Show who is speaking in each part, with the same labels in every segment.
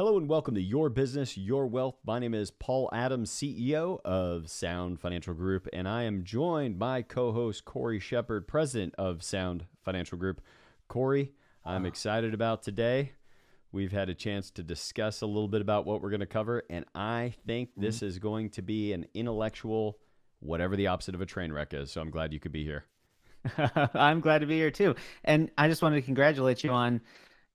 Speaker 1: Hello and welcome to Your Business, Your Wealth. My name is Paul Adams, CEO of Sound Financial Group, and I am joined by co-host Cory Shepard, president of Sound Financial Group. Cory, I'm excited about today. We've had a chance to discuss a little bit about what we're going to cover, and I think this is going to be an intellectual, whatever the opposite of a train wreck is, so I'm glad you could be here.
Speaker 2: I'm glad to be here too. And I just wanted to congratulate you on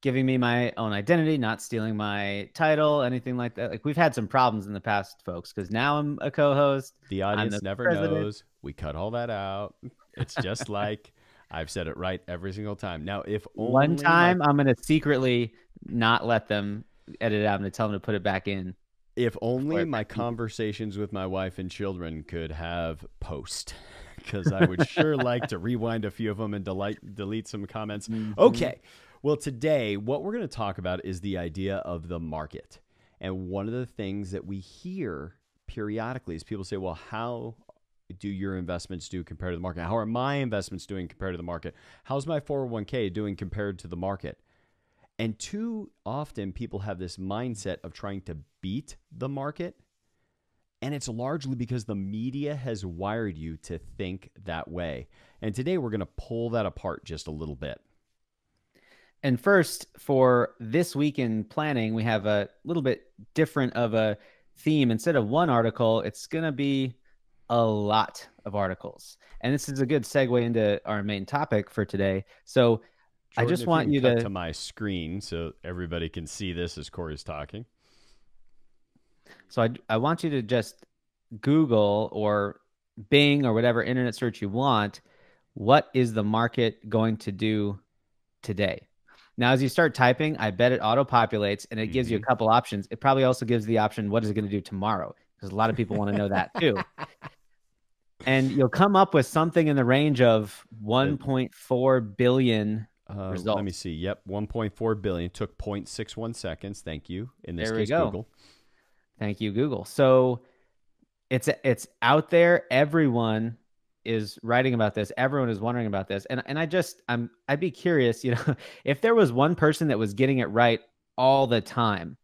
Speaker 2: giving me my own identity, not stealing my title, anything like that. Like, we've had some problems in the past, folks, because now I'm a co-host.
Speaker 1: The audience never knows. We cut all that out. It's just like I've said it right every single time. Now, if only
Speaker 2: one time I'm going to secretly not let them edit it out. I'm going to tell them to put it back in.
Speaker 1: If only my conversations with my wife and children could have post, because I would sure like to rewind a few of them and delete some comments. Okay. Well, today, what we're going to talk about is the idea of the market. And one of the things that we hear periodically is people say, well, how do your investments do compared to the market? How are my investments doing compared to the market? How's my 401k doing compared to the market? And too often, people have this mindset of trying to beat the market. And it's largely because the media has wired you to think that way. And today, we're going to pull that apart just a little bit.
Speaker 2: And first, for this week in planning, we have a little bit different of a theme. Instead of one article, it's going to be a lot of articles. And this is a good segue into our main topic for today. So
Speaker 1: Jordan,
Speaker 2: I just want you
Speaker 1: cut to my screen so everybody can see this as Cory's talking.
Speaker 2: So I want you to just Google or Bing or whatever internet search you want. What is the market going to do today? Now, as you start typing, I bet it auto-populates and it gives you a couple options. It probably also gives the option, what is it going to do tomorrow? Because a lot of people want to know that too. And you'll come up with something in the range of 1.4 billion results.
Speaker 1: Let me see. Yep, 1.4 billion. Took 0.61 seconds. Thank you. In this
Speaker 2: There we
Speaker 1: case,
Speaker 2: go.
Speaker 1: Google.
Speaker 2: Thank you, Google. So it's out there. Everyone is writing about this. Everyone is wondering about this. And I'd be curious, if there was one person that was getting it right all the time,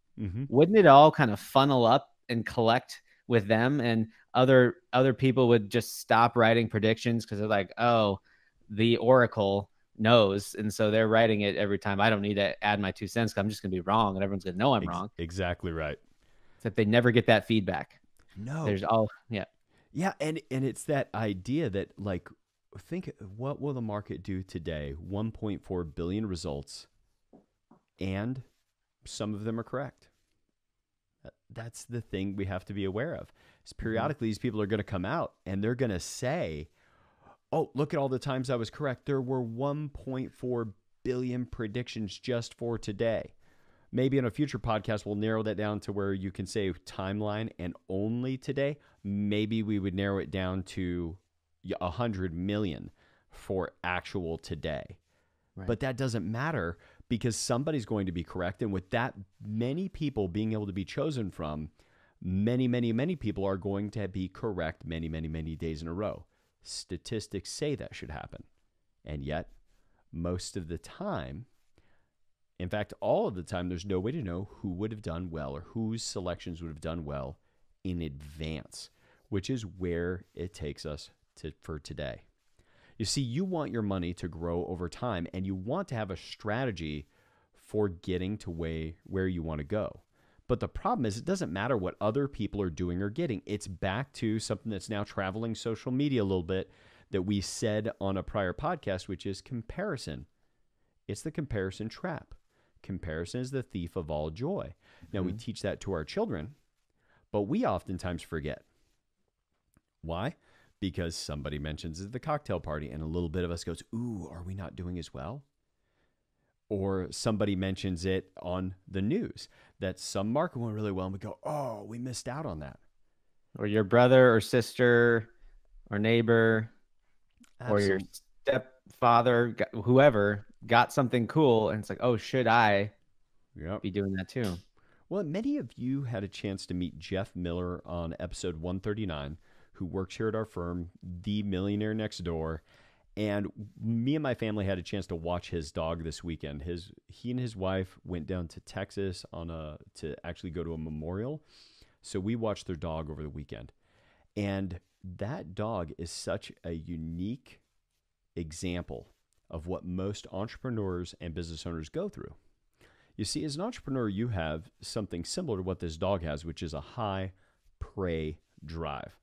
Speaker 2: wouldn't it all kind of funnel up and collect with them, and other people would just stop writing predictions because they're like, oh, the Oracle knows, and so they're writing it every time. I don't need to add my 2 cents because I'm just going to be wrong, and everyone's going to know I'm wrong.
Speaker 1: Exactly right.
Speaker 2: Except they never get that feedback.
Speaker 1: No. Yeah, and it's that idea that, like, think, what will the market do today? 1.4 billion results, and some of them are correct. That's the thing we have to be aware of. Is periodically, these people are going to come out, and they're going to say, oh, look at all the times I was correct. There were 1.4 billion predictions just for today. Maybe in a future podcast, we'll narrow that down to where you can say timeline and only today. Maybe we would narrow it down to 100 million for actual today. Right. But that doesn't matter because somebody's going to be correct. And with that many people being able to be chosen from, many, many, many people are going to be correct many, many, many days in a row. Statistics say that should happen. And yet, most of the time, in fact, all of the time, there's no way to know who would have done well or whose selections would have done well in advance, which is where it takes us for today. You see, you want your money to grow over time, and you want to have a strategy for getting to where you want to go. But the problem is, it doesn't matter what other people are doing or getting. It's back to something that's now traveling social media a little bit that we said on a prior podcast, which is comparison. It's the comparison trap. Comparison is the thief of all joy. Now, we teach that to our children, but we oftentimes forget. Why? Because somebody mentions it at the cocktail party, and a little bit of us goes, ooh, are we not doing as well? Or somebody mentions it on the news that some market went really well, and we go, oh, we missed out on that.
Speaker 2: Or your brother or sister or neighbor or your stepfather, whoever, got something cool, and it's like, oh, should I be doing that too?
Speaker 1: Well, many of you had a chance to meet Jeff Miller on episode 139, who works here at our firm, The Millionaire Next Door. And me and my family had a chance to watch his dog this weekend. He and his wife went down to Texas to actually go to a memorial. So we watched their dog over the weekend. And that dog is such a unique example of what most entrepreneurs and business owners go through. You see, as an entrepreneur, you have something similar to what this dog has, which is a high prey drive.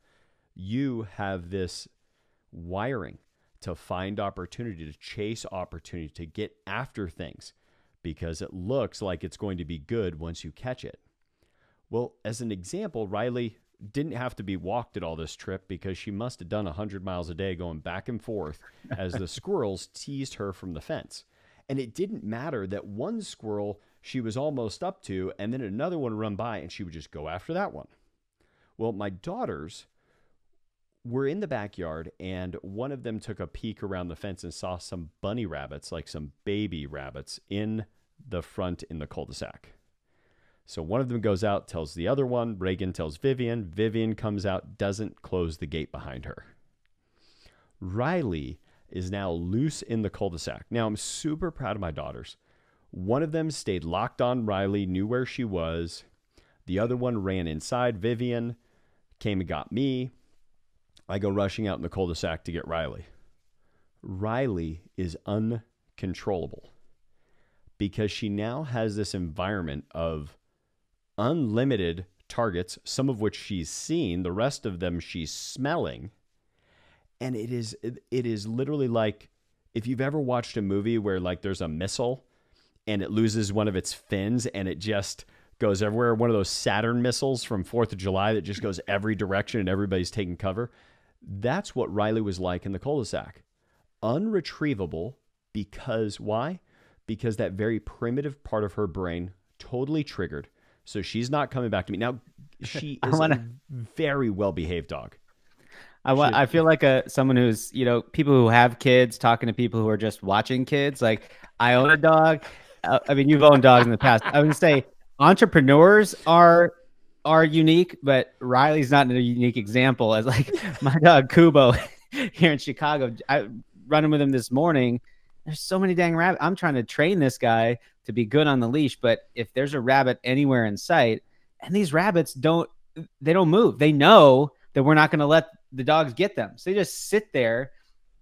Speaker 1: You have this wiring to find opportunity, to chase opportunity, to get after things because it looks like it's going to be good once you catch it. Well, as an example, Riley didn't have to be walked at all this trip because she must have done 100 miles a day going back and forth as the squirrels teased her from the fence. And it didn't matter that one squirrel she was almost up to and then another one run by and she would just go after that one. Well, my daughters were in the backyard and one of them took a peek around the fence and saw some bunny rabbits, like some baby rabbits, in the front in the cul-de-sac. So one of them goes out, tells the other one. Reagan tells Vivian. Vivian comes out, doesn't close the gate behind her. Riley is now loose in the cul-de-sac. Now, I'm super proud of my daughters. One of them stayed locked on Riley, knew where she was. The other one ran inside. Vivian came and got me. I go rushing out in the cul-de-sac to get Riley. Riley is uncontrollable because she now has this environment of unlimited targets, some of which she's seen, the rest of them she's smelling. And it is literally like if you've ever watched a movie where like there's a missile and it loses one of its fins and it just goes everywhere, one of those Saturn missiles from 4th of July that just goes every direction and everybody's taking cover. That's what Riley was like in the cul-de-sac. Unretrievable because why? Because that very primitive part of her brain totally triggered. So she's not coming back to me. Now, she is a very well-behaved dog.
Speaker 2: I feel like someone who's, people who have kids talking to people who are just watching kids. Like, I own a dog. I mean, you've owned dogs in the past. I would say entrepreneurs are unique, but Riley's not a unique example. As like my dog Kubo here in Chicago, I running with him this morning. There's so many dang rabbits. I'm trying to train this guy to be good on the leash, but if there's a rabbit anywhere in sight, and these rabbits don't move. They know that we're not going to let the dogs get them. So they just sit there,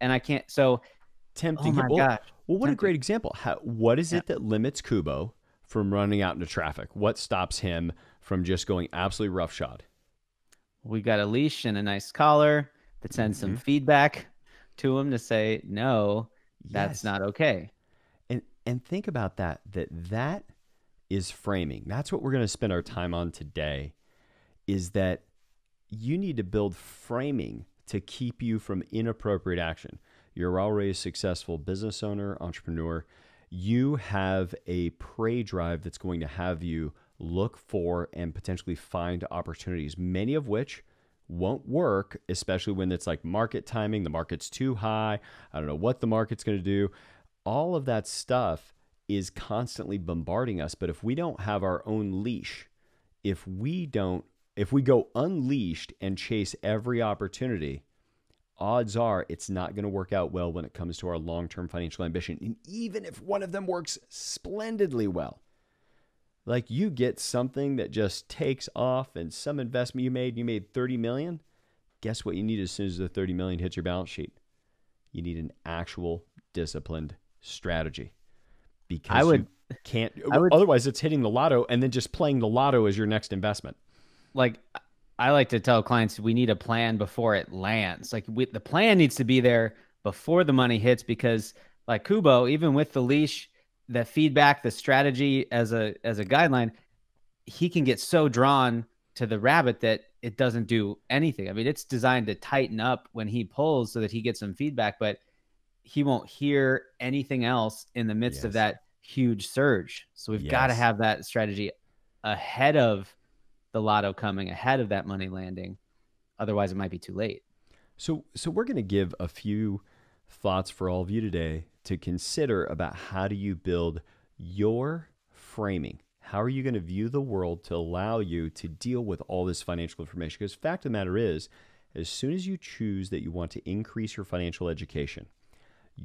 Speaker 2: and I can't. So
Speaker 1: tempting.
Speaker 2: Oh my gosh.
Speaker 1: Well, what a great example. What is it that limits Kubo from running out into traffic? What stops him from just going absolutely roughshod?
Speaker 2: We got a leash and a nice collar that sends some feedback to him to say, no, that's not okay.
Speaker 1: And think about that is framing. That's what we're going to spend our time on today, is that you need to build framing to keep you from inappropriate action. You're already a successful business owner, entrepreneur. You have a prey drive that's going to have you look for and potentially find opportunities, many of which won't work, especially when it's like market timing, the market's too high, I don't know what the market's going to do. All of that stuff is constantly bombarding us. But if we don't have our own leash, if we go unleashed and chase every opportunity, odds are it's not going to work out well when it comes to our long-term financial ambition. And even if one of them works splendidly well, like you get something that just takes off and some investment you made 30 million. Guess what you need as soon as the 30 million hits your balance sheet? You need an actual disciplined strategy, because otherwise it's hitting the lotto and then just playing the lotto as your next investment.
Speaker 2: Like, I like to tell clients we need a plan before it lands. Like the plan needs to be there before the money hits, because like Kubo, even with the leash, the feedback, the strategy as a guideline, he can get so drawn to the rabbit that it doesn't do anything. I mean, it's designed to tighten up when he pulls so that he gets some feedback, but he won't hear anything else in the midst of that huge surge. So we've got to have that strategy ahead of the lotto coming, ahead of that money landing. Otherwise, it might be too late.
Speaker 1: So we're going to give a few thoughts for all of you today to consider about how do you build your framing. How are you going to view the world to allow you to deal with all this financial information? Because the fact of the matter is, as soon as you choose that you want to increase your financial education,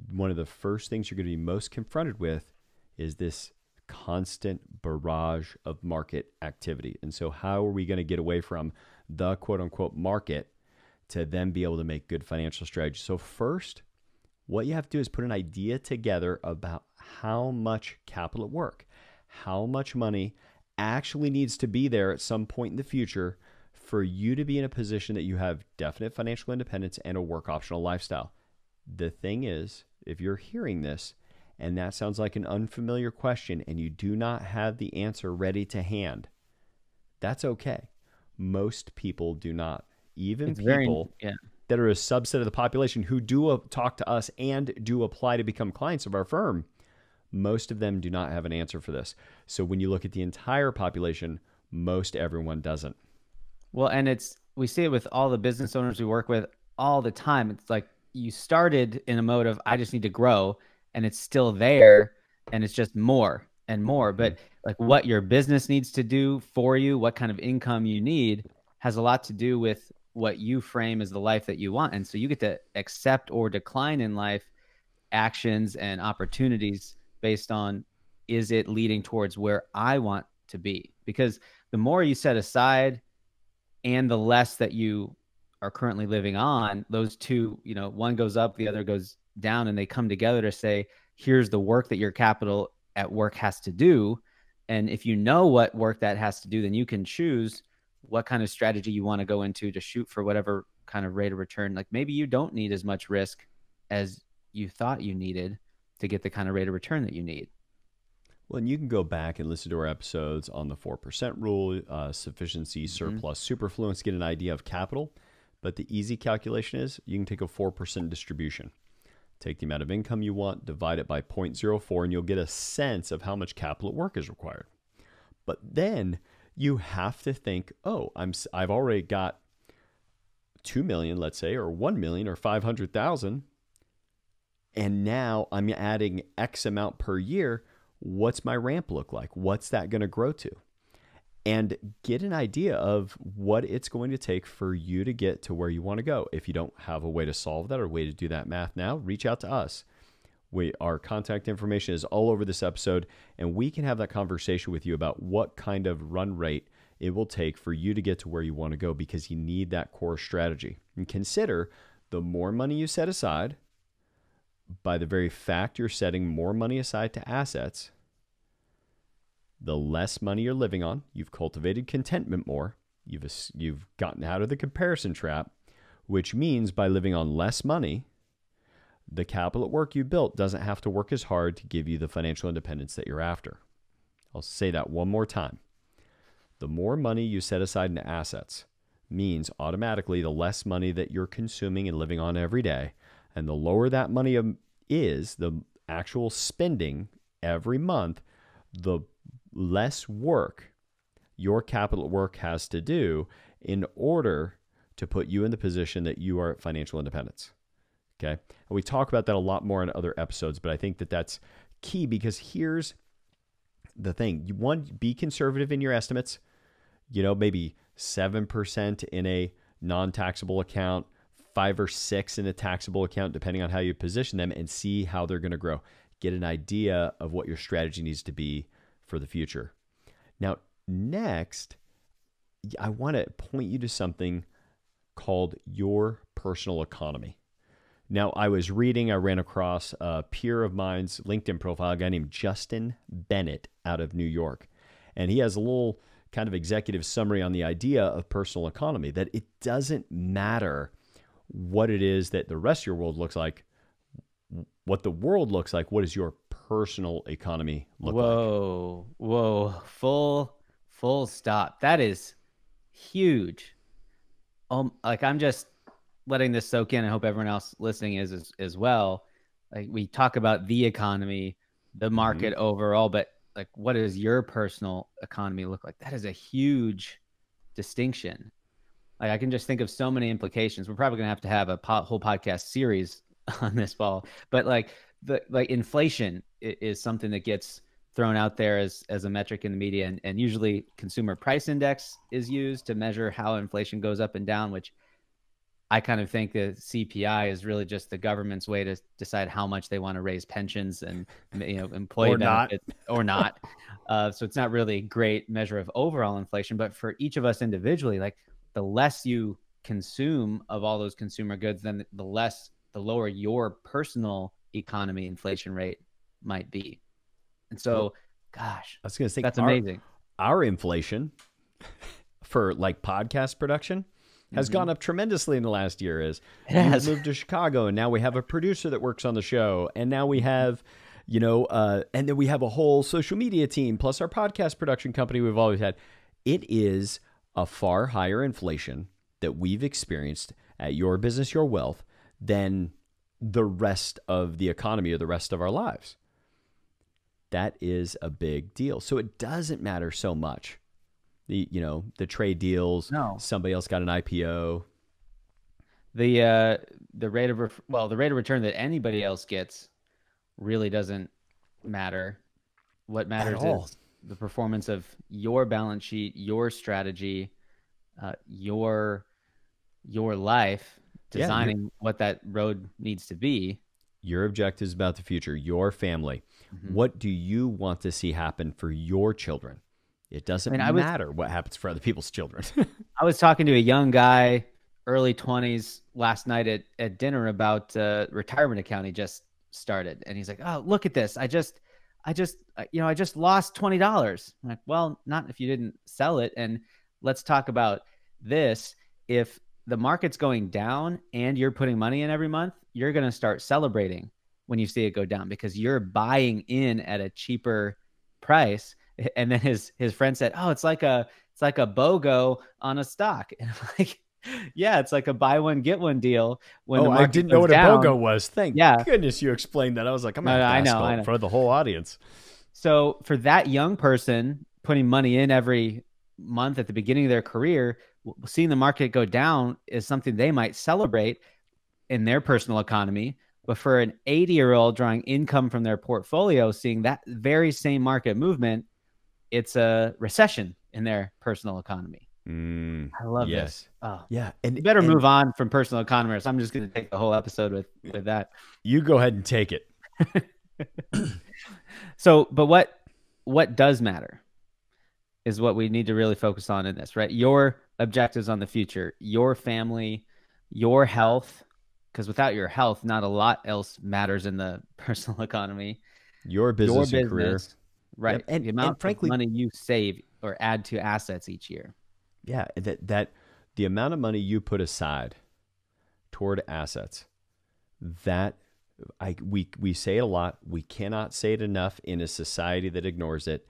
Speaker 1: one of the first things you're going to be most confronted with is this constant barrage of market activity. And so how are we going to get away from the quote unquote market to then be able to make good financial strategies? So first, what you have to do is put an idea together about how much capital at work, how much money actually needs to be there at some point in the future for you to be in a position that you have definite financial independence and a work optional lifestyle. The thing is, if you're hearing this and that sounds like an unfamiliar question and you do not have the answer ready to hand, that's okay. Most people do not. Even
Speaker 2: It's
Speaker 1: people that are a subset of the population who do talk to us and do apply to become clients of our firm, most of them do not have an answer for this. So when you look at the entire population, most everyone doesn't.
Speaker 2: Well, and we see it with all the business owners we work with all the time. It's like you started in a mode of, I just need to grow, and it's still there, and it's just more and more. But like what your business needs to do for you, what kind of income you need, has a lot to do with what you frame as the life that you want. And so you get to accept or decline in life actions and opportunities based on, is it leading towards where I want to be? Because the more you set aside and the less that you are currently living on, those two, one goes up, the other goes down, and they come together to say, here's the work that your capital at work has to do. And if you know what work that has to do, then you can choose what kind of strategy you want to go into to shoot for whatever kind of rate of return. Like maybe you don't need as much risk as you thought you needed to get the kind of rate of return that you need.
Speaker 1: Well, and you can go back and listen to our episodes on the 4% rule, sufficiency, surplus, superfluence, get an idea of capital. But the easy calculation is you can take a 4% distribution. Take the amount of income you want, divide it by 0.04, and you'll get a sense of how much capital at work is required. But then you have to think, oh, I've already got 2 million, let's say, or 1 million or 500,000, and now I'm adding X amount per year. What's my ramp look like? What's that going to grow to? And get an idea of what it's going to take for you to get to where you want to go. If you don't have a way to solve that or a way to do that math now, reach out to us. Our contact information is all over this episode, and we can have that conversation with you about what kind of run rate it will take for you to get to where you want to go, because you need that core strategy. And consider, the more money you set aside, by the very fact you're setting more money aside to assets, the less money you're living on. You've cultivated contentment more. You've gotten out of the comparison trap, which means by living on less money, the capital at work you built doesn't have to work as hard to give you the financial independence that you're after. I'll say that one more time. The more money you set aside into assets means automatically the less money that you're consuming and living on every day. And the lower that money is, the actual spending every month, the less work your capital at work has to do in order to put you in the position that you are at financial independence. Okay. And we talk about that a lot more in other episodes, but I think that that's key, because here's the thing. You want, be conservative in your estimates, maybe 7% in a non-taxable account, 5 or 6 in a taxable account, depending on how you position them, and see how they're going to grow. Get an idea of what your strategy needs to be for the future. Now, next, I want to point you to something called your personal economy. Now, I ran across a peer of mine's LinkedIn profile, a guy named Justin Bennett out of New York. And he has a little kind of executive summary on the idea of personal economy, that it doesn't matter what it is that the rest of your world looks like, what the world looks like. What does your personal economy look like?
Speaker 2: Whoa, full stop. That is huge. Like I'm just letting this soak in. I hope everyone else listening is as well. Like we talk about the economy, the market overall, but like what does your personal economy look like? That is a huge distinction. Like I can just think of so many implications. We're probably going to have a whole podcast series on this, Paul. But like inflation is something that gets thrown out there as a metric in the media, and usually consumer price index is used to measure how inflation goes up and down, which I kind of think that CPI is really just the government's way to decide how much they want to raise pensions and, employee
Speaker 1: Or not.
Speaker 2: benefits or not. So it's not really a great measure of overall inflation, but for each of us individually, like the less you consume of all those consumer goods, then the lower your personal economy inflation rate might be. And so, gosh,
Speaker 1: I was going to say
Speaker 2: that's amazing.
Speaker 1: Our inflation for like podcast production has gone up tremendously in the last year. As you moved to Chicago, and now we have a producer that works on the show, and now we have, and then we have a whole social media team plus our podcast production company we've always had. It is a far higher inflation that we've experienced at Your Business, Your Wealth than the rest of the economy or the rest of our lives. That is a big deal. So it doesn't matter so much. The trade deals,
Speaker 2: No.
Speaker 1: somebody else got an IPO.
Speaker 2: The rate of the rate of return that anybody else gets really doesn't matter. What matters is the performance of your balance sheet, your strategy, your life, designing what that road needs to be.
Speaker 1: Your objectives about the future, your family. What do you want to see happen for your children? It doesn't matter what happens for other people's children.
Speaker 2: I was talking to a young guy, early 20s, last night at dinner about retirement account he just started. And he's like, oh, look at this. I just lost $20. I'm like, well, not if you didn't sell it. And let's talk about this. If the market's going down and you're putting money in every month, you're going to start celebrating when you see it go down because you're buying in at a cheaper price. And then his friend said, oh, it's like a BOGO on a stock. And I'm like, yeah, it's like a buy one, get one deal. When
Speaker 1: I didn't know what
Speaker 2: down.
Speaker 1: a BOGO was. Thank goodness you explained that. I was like, I'm going to have to ask for the whole audience.
Speaker 2: So for that young person putting money in every month at the beginning of their career, seeing the market go down is something they might celebrate in their personal economy. But for an 80-year-old drawing income from their portfolio, seeing that very same market movement, it's a recession in their personal economy. I love this. Oh,
Speaker 1: yeah.
Speaker 2: And you better move on from personal economists. I'm just going to take the whole episode with that.
Speaker 1: You go ahead and take it.
Speaker 2: So, but what does matter is what we need to really focus on in this, right? Your objectives on the future, your family, your health, because without your health, not a lot else matters in the personal economy.
Speaker 1: Your business and career.
Speaker 2: Right.
Speaker 1: Yep. And
Speaker 2: the amount
Speaker 1: frankly,
Speaker 2: of money you save or add to assets each year.
Speaker 1: Yeah. That the amount of money you put aside toward assets, we say it a lot. We cannot say it enough in a society that ignores it.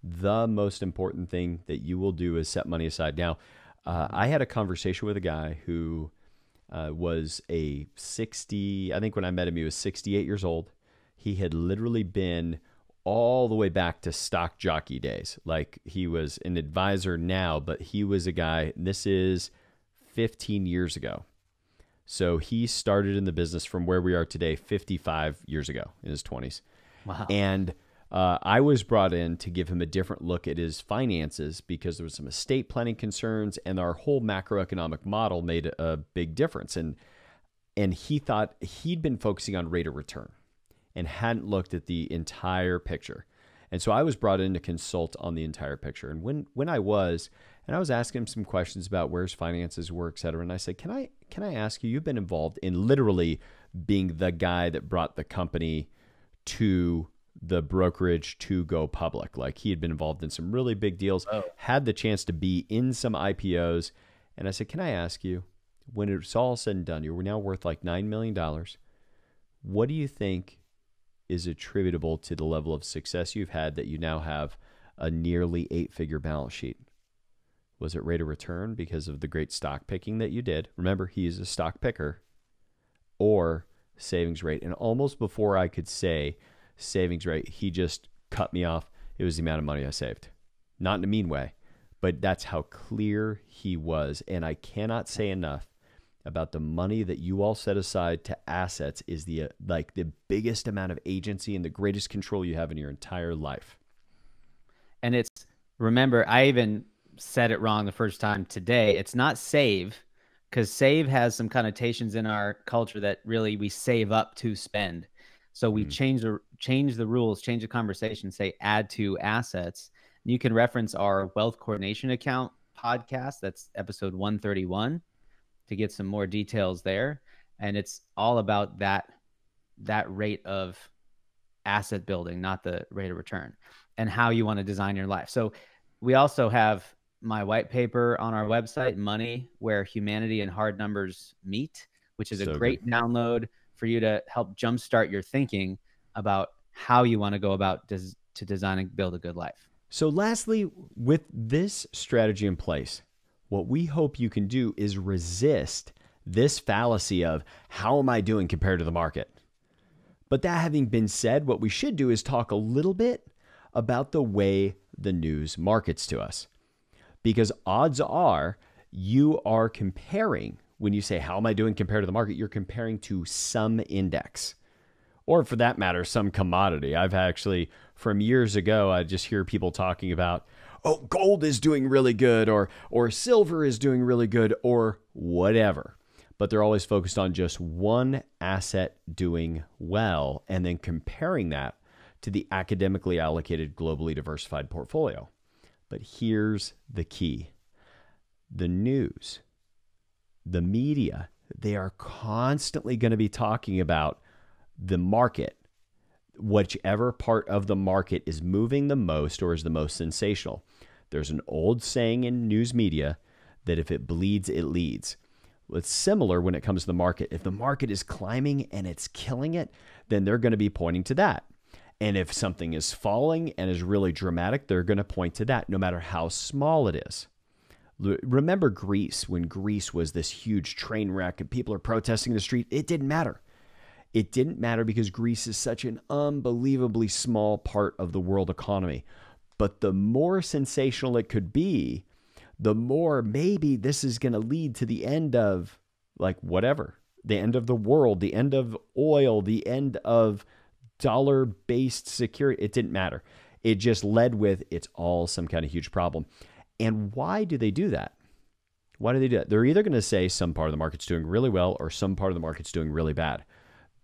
Speaker 1: The most important thing that you will do is set money aside. Now, I had a conversation with a guy who was I think when I met him, he was 68 years old. He had literally been all the way back to stock jockey days. Like he was an advisor now, but he was a guy, this is 15 years ago. So he started in the business from where we are today, 55 years ago in his 20s.
Speaker 2: Wow.
Speaker 1: And I was brought in to give him a different look at his finances because there was some estate planning concerns and our whole macroeconomic model made a big difference. And he thought he'd been focusing on rate of return and hadn't looked at the entire picture. And so I was brought in to consult on the entire picture. And when I was asking him some questions about where his finances were, et cetera. And I said, can I ask you, you've been involved in literally being the guy that brought the company to the brokerage to go public. Like he had been involved in some really big deals, had the chance to be in some IPOs. And I said, can I ask you, when it's all said and done, you're now worth like $9 million. What do you think is attributable to the level of success you've had that you now have a nearly 8-figure balance sheet? Was it rate of return because of the great stock picking that you did? Remember, he's a stock picker. Or savings rate. And almost before I could say savings rate, he just cut me off. It was the amount of money I saved. Not in a mean way, but that's how clear he was. And I cannot say enough about the money that you all set aside to assets is the biggest amount of agency and the greatest control you have in your entire life.
Speaker 2: And remember, I even said it wrong the first time today. It's not save, because save has some connotations in our culture that really we save up to spend. So we change the rules, change the conversation, say add to assets. You can reference our wealth coordination account podcast. That's episode 131 to get some more details there. And it's all about that rate of asset building, not the rate of return, and how you want to design your life. So we also have my white paper on our website, Money, Where Humanity and Hard Numbers Meet, which is a great download for you to help jumpstart your thinking about how you want to go about to design and build a good life.
Speaker 1: So lastly, with this strategy in place, what we hope you can do is resist this fallacy of how am I doing compared to the market? But that having been said, what we should do is talk a little bit about the way the news markets to us. Because odds are you are comparing, when you say, how am I doing compared to the market? You're comparing to some index, or for that matter, some commodity. I've actually, from years ago, I just hear people talking about, oh, gold is doing really good, or silver is doing really good, or whatever. But they're always focused on just one asset doing well and then comparing that to the academically allocated, globally diversified portfolio. But here's the key. The news, the media, they are constantly going to be talking about the market, whichever part of the market is moving the most or is the most sensational. There's an old saying in news media that if it bleeds, it leads. It's similar when it comes to the market. If the market is climbing and it's killing it, then they're going to be pointing to that. And if something is falling and is really dramatic, they're going to point to that, no matter how small it is. Remember Greece, when Greece was this huge train wreck and people are protesting in the street? It didn't matter. It didn't matter because Greece is such an unbelievably small part of the world economy. But the more sensational it could be, the more maybe this is going to lead to the end of, like, whatever, the end of the world, the end of oil, the end of dollar-based security. It didn't matter. It just led with, it's all some kind of huge problem. And why do they do that? Why do they do that? They're either going to say some part of the market's doing really well or some part of the market's doing really bad,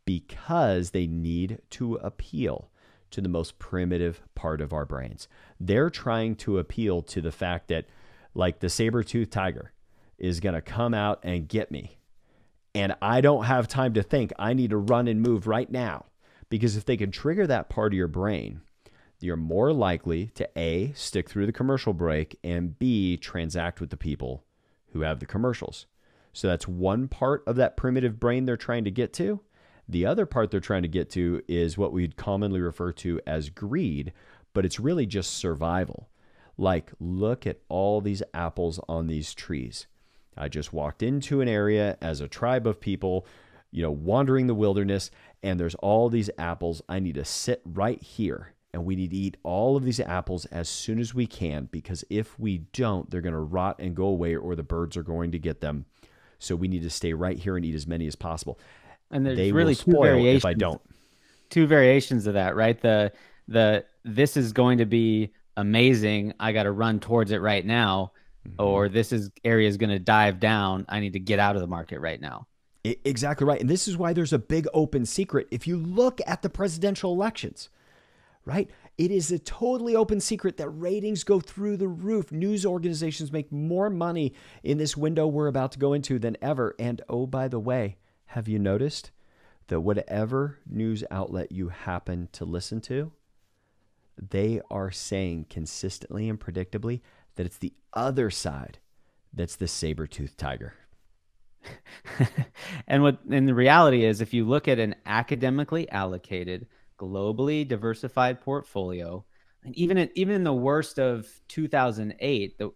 Speaker 1: because they need to appeal to the most primitive part of our brains. They're trying to appeal to the fact that, like, the saber-toothed tiger is going to come out and get me. And I don't have time to think. I need to run and move right now. Because if they can trigger that part of your brain, you're more likely to A, stick through the commercial break, and B, transact with the people who have the commercials. So that's one part of that primitive brain they're trying to get to. The other part they're trying to get to is what we'd commonly refer to as greed, but it's really just survival. Like, look at all these apples on these trees. I just walked into an area as a tribe of people, wandering the wilderness, and there's all these apples. I need to sit right here, and we need to eat all of these apples as soon as we can, because if we don't, they're going to rot and go away, or the birds are going to get them. So we need to stay right here and eat as many as possible.
Speaker 2: And there's
Speaker 1: they
Speaker 2: really
Speaker 1: will spoil if I don't.
Speaker 2: Two variations of that, right? The this is going to be amazing, I got to run towards it right now, or area is going to dive down, I need to get out of the market right now.
Speaker 1: Exactly right. And this is why there's a big open secret. If you look at the presidential elections, right, it is a totally open secret that ratings go through the roof. News organizations make more money in this window we're about to go into than ever. And oh, by the way, have you noticed that whatever news outlet you happen to listen to, they are saying consistently and predictably that it's the other side that's the saber-toothed tiger.
Speaker 2: And the reality is, if you look at an academically allocated, globally diversified portfolio, and even in the worst of 2008, the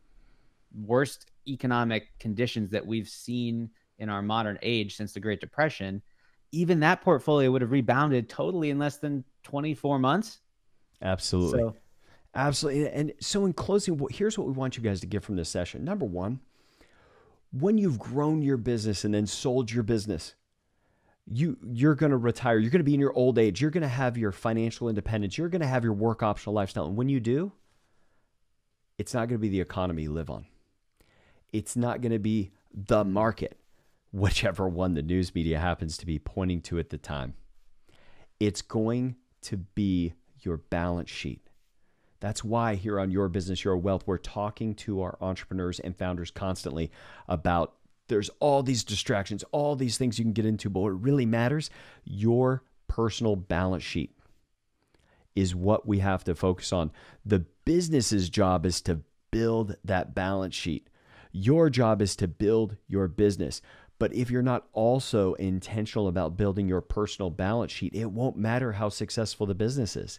Speaker 2: worst economic conditions that we've seen in our modern age since the Great Depression, even that portfolio would have rebounded totally in less than 24 months.
Speaker 1: Absolutely. Absolutely. And so in closing, here's what we want you guys to get from this session. Number one, when you've grown your business and then sold your business, you're going to retire. You're going to be in your old age. You're going to have your financial independence. You're going to have your work optional lifestyle. And when you do, it's not going to be the economy you live on. It's not going to be the market. whichever one the news media happens to be pointing to at the time. It's going to be your balance sheet. That's why here on Your Business, Your Wealth, we're talking to our entrepreneurs and founders constantly about there's all these distractions, all these things you can get into, but what really matters, your personal balance sheet is what we have to focus on. The business's job is to build that balance sheet. Your job is to build your business. But if you're not also intentional about building your personal balance sheet, it won't matter how successful the business is.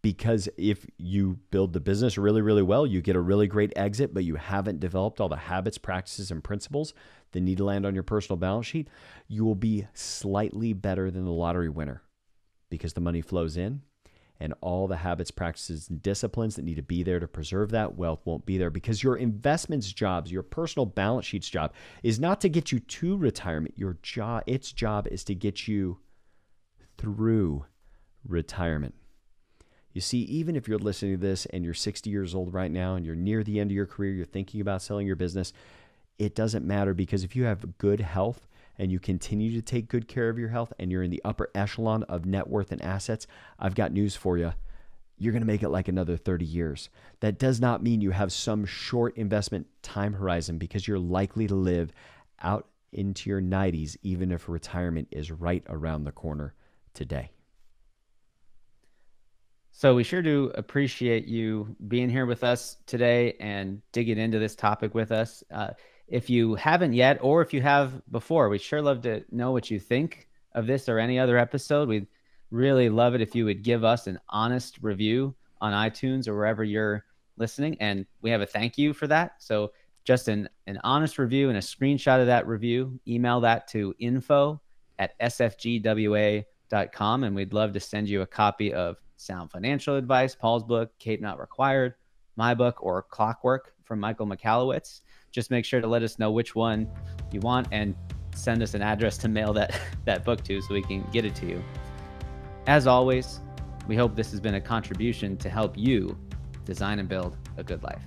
Speaker 1: Because if you build the business really, really well, you get a really great exit, but you haven't developed all the habits, practices, and principles that need to land on your personal balance sheet, you will be slightly better than the lottery winner because the money flows in and all the habits, practices, and disciplines that need to be there to preserve that wealth won't be there because your investments jobs, your personal balance sheet's job is not to get you to retirement. Its job is to get you through retirement. You see, even if you're listening to this and you're 60 years old right now and you're near the end of your career, you're thinking about selling your business, it doesn't matter because if you have good health and you continue to take good care of your health and you're in the upper echelon of net worth and assets, I've got news for you. You're going to make it like another 30 years. That does not mean you have some short investment time horizon because you're likely to live out into your 90s, even if retirement is right around the corner today.
Speaker 2: So we sure do appreciate you being here with us today and digging into this topic with us. If you haven't yet, or if you have before, we'd sure love to know what you think of this or any other episode. We'd really love it if you would give us an honest review on iTunes or wherever you're listening. And we have a thank you for that. So just an honest review and a screenshot of that review, email that to info@sfgwa.com. And we'd love to send you a copy of Sound Financial Advice, Paul's book, Cape Not Required, my book, or Clockwork from Michael Michalowicz. Just make sure to let us know which one you want and send us an address to mail that book to so we can get it to you. As always, we hope this has been a contribution to help you design and build a good life.